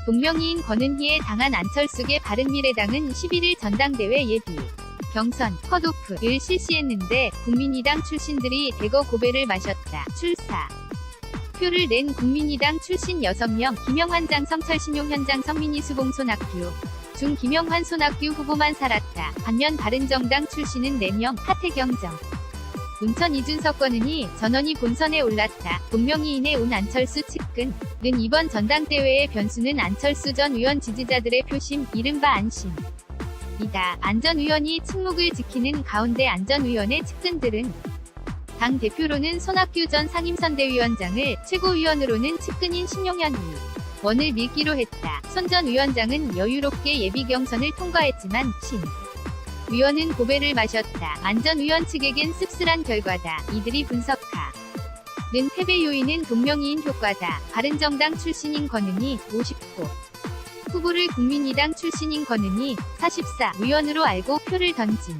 동명이인 권은희에 당한 안철수계 바른미래당은 11일 전당대회 예비 경선 컷오프를 실시했는데 국민의당 출신들이 대거 고배를 마셨다. 출사 표를 낸 국민의당 출신 6명, 김영환 장성철 신용 현장 성민희 수봉 손학규 중 김영환 손학규 후보만 살았다. 반면 바른정당 출신은 4명, 하태경정 문천 이준석 권은희 전원이 본선에 올랐다. 동명이인의 온 안철수 측근은 이번 전당대회의 변수는 안철수 전 의원 지지자들의 표심, 이른바 안심 이다. 안 전 의원이 침묵을 지키는 가운데 안 전 의원의 측근들은 당 대표로는 손학규 전 상임선대위원장을, 최고위원으로는 측근인 신용현 의원을 밀기로 했다. 손 전 위원장은 여유롭게 예비 경선을 통과했지만 신 위원은 고배를 마셨다. 안 전 의원 측에겐 씁쓸한 결과다. 이들이 분석하는 패배 요인은 동명이인 효과다. 바른정당 출신인 권은희 50호 후보를 국민의당 출신인 권은희 44 위원으로 알고 표를 던진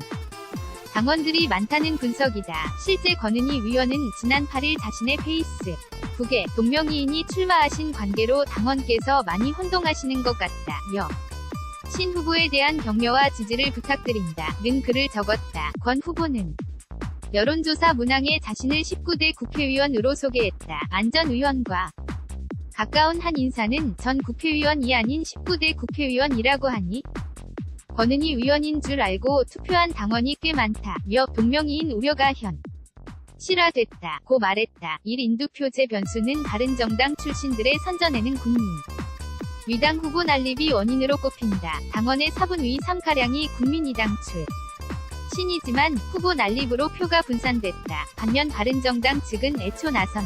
당원들이 많다는 분석이다. 실제 권은희 위원은 지난 8일 자신의 페이스북에 동명이인이 출마하신 관계로 당원께서 많이 혼동하시는 것 같다. 신 후보에 대한 격려와 지지를 부탁드린다. 는 글을 적었다. 권 후보는 여론조사 문항에 자신을 19대 국회의원으로 소개했다. 안 전 의원과 가까운 한 인사는 전 국회의원이 아닌 19대 국회의원이라고 하니 권은희 위원인 줄 알고 투표한 당원이 꽤 많다며 동명이인 우려가 현실화됐다. 고 말했다. 1인두 표제 변수는 바른정당 출신들의 선전에는 국민 위당 후보 난립이 원인으로 꼽힌다. 당원의 4분의 3가량이 국민의당 출신이지만 후보 난립으로 표가 분산됐다. 반면 바른정당 측은 애초 나선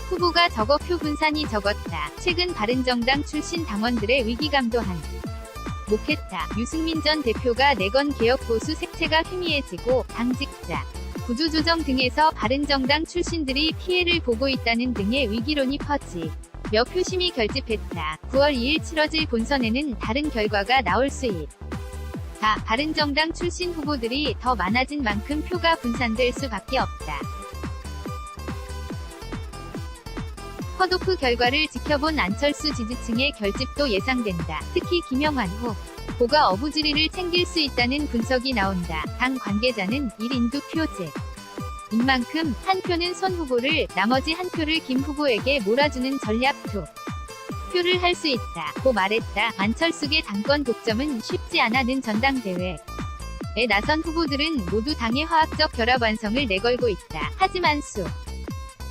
후보가 적어 표 분산이 적었다. 최근 바른정당 출신 당원들의 위기감도 목했다. 유승민 전 대표가 내건 개혁 보수 색채가 희미해지고 당직자 구조조정 등에서 바른정당 출신들이 피해를 보고 있다는 등의 위기론이 몇 표심이 결집했다. 9월 2일 치러질 본선에는 다른 결과가 나올 수 있다. 바른정당 출신 후보들이 더 많아진 만큼 표가 분산될 수밖에 없다. 컷오프 결과를 지켜본 안철수 지지층의 결집도 예상된다. 특히 김영환 후보가 어부지리를 챙길 수 있다는 분석이 나온다. 당 관계자는 1인두 표제 인 만큼 한 표는 손 후보를, 나머지 한 표를 김 후보에게 몰아주는 전략 표를 할 수 있다. 고 말했다. 안철수계 당권 독점은 쉽지 않아는 전당대회에 나선 후보들은 모두 당의 화학적 결합 완성을 내걸고 있다. 하지만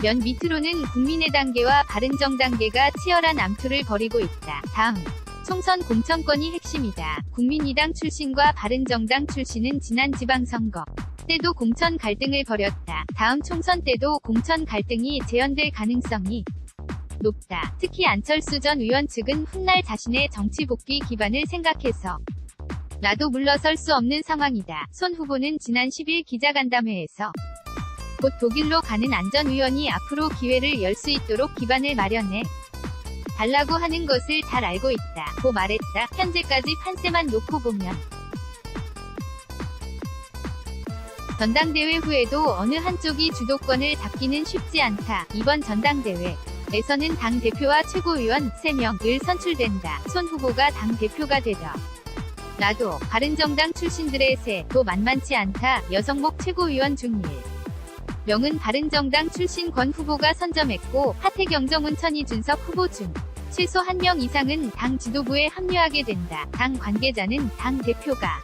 면 밑으로는 국민의당계와 바른정당계가 치열한 암투를 벌이고 있다. 다음 총선 공천권이 핵심이다. 국민의당 출신과 바른정당 출신은 지난 지방선거 때도 공천 갈등을 벌였다. 다음 총선 때도 공천 갈등이 재현될 가능성이 높다. 특히 안철수 전 의원 측은 훗날 자신의 정치 복귀 기반을 생각해서 나도 물러설 수 없는 상황이다. 손 후보는 지난 10일 기자간담회에서 곧 독일로 가는 안 전 의원이 앞으로 기회를 열 수 있도록 기반을 마련해 달라고 하는 것을 잘 알고 있다. 고 말했다. 현재까지 판세만 놓고 보면 전당대회 후에도 어느 한쪽이 주도권을 잡기는 쉽지 않다. 이번 전당대회에서는 당 대표와 최고위원 3명을 선출된다. 손 후보가 당 대표가 되더라도 바른정당 출신들의 세도 만만치 않다. 여성목 최고위원 중 1명은 바른정당 출신 권 후보가 선점했고 하태경정 문천 이준석 후보 중 최소 1명 이상은 당 지도부에 합류하게 된다. 당 관계자는 당 대표가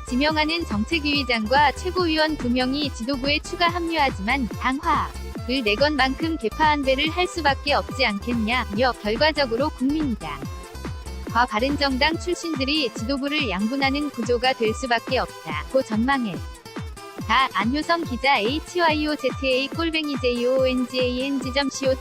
지명하는 정책위의장과 최고위원 2명이 지도부에 추가 합류하지만 당 화합을 내건 만큼 개파안배를 할 수밖에 없지 않겠냐며 결과적으로 국민의당과 바른정당 출신들이 지도부를 양분하는 구조가 될 수밖에 없다. 고 전망했다. 안효성 기자 HYOZA:/JOONGANG.co.